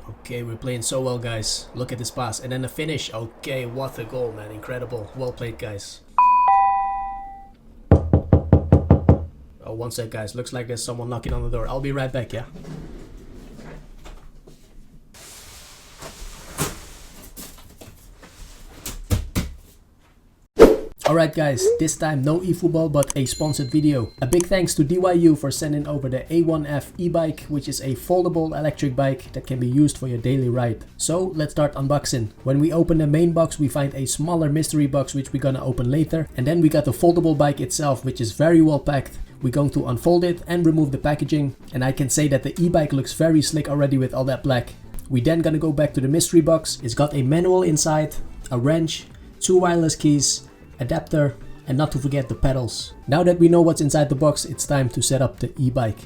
Okay, we're playing so well, guys. Look at this pass. And then the finish. Okay, what a goal, man. Incredible. Well played, guys. Oh, one sec, guys. Looks like there's someone knocking on the door. I'll be right back, yeah? Alright guys, this time no eFootball but a sponsored video. A big thanks to DYU for sending over the A1F E-bike, which is a foldable electric bike that can be used for your daily ride. So let's start unboxing. When we open the main box, we find a smaller mystery box which we're gonna open later. And then we got the foldable bike itself, which is very well packed. We're going to unfold it and remove the packaging. And I can say that the e-bike looks very slick already with all that black. We then gonna go back to the mystery box. It's got a manual inside, a wrench, 2 wireless keys, adapter, and not to forget the pedals. Now that we know what's inside the box, it's time to set up the e-bike.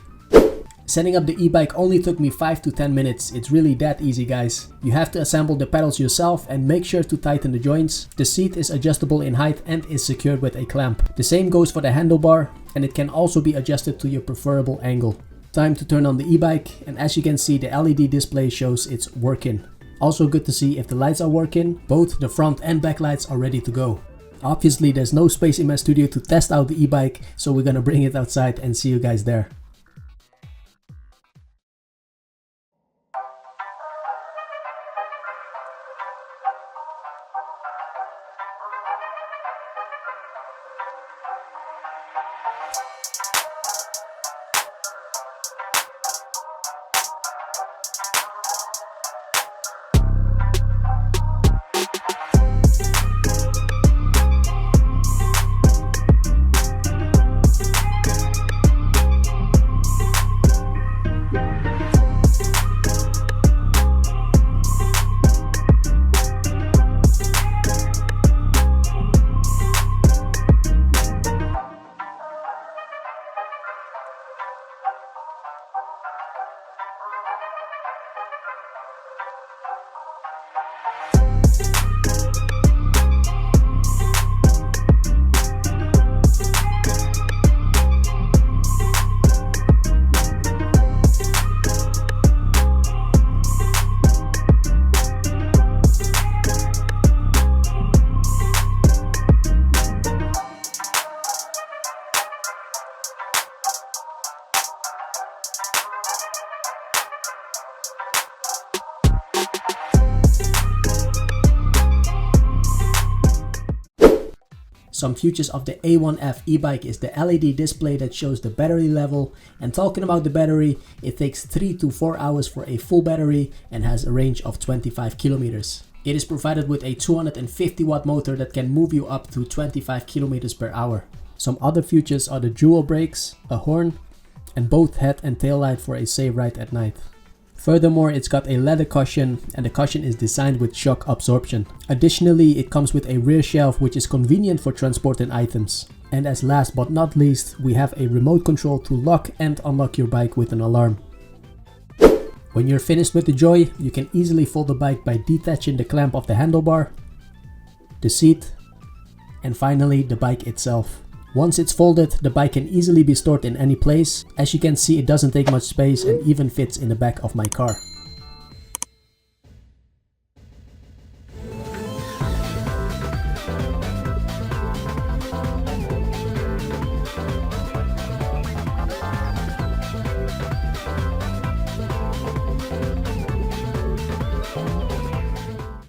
Setting up the e-bike only took me 5 to 10 minutes. It's really that easy, guys. You have to assemble the pedals yourself and make sure to tighten the joints. The seat is adjustable in height and is secured with a clamp. The same goes for the handlebar, and it can also be adjusted to your preferable angle. Time to turn on the e-bike, and as you can see, the LED display shows it's working. Also good to see if the lights are working. Both the front and back lights are ready to go. Obviously there's no space in my studio to test out the e-bike, so we're gonna bring it outside and see you guys there. Some features of the A1F e-bike is the LED display that shows the battery level. And talking about the battery, it takes 3 to 4 hours for a full battery and has a range of 25 kilometers. It is provided with a 250 watt motor that can move you up to 25 kilometers per hour. Some other features are the dual brakes, a horn, and both head and tail light for a safe ride at night. Furthermore, it's got a leather cushion, and the cushion is designed with shock absorption. Additionally, it comes with a rear shelf which is convenient for transporting items. And as last but not least, we have a remote control to lock and unlock your bike with an alarm. When you're finished with the joy, you can easily fold the bike by detaching the clamp of the handlebar, the seat, and finally the bike itself. Once it's folded, the bike can easily be stored in any place. As you can see, it doesn't take much space and even fits in the back of my car.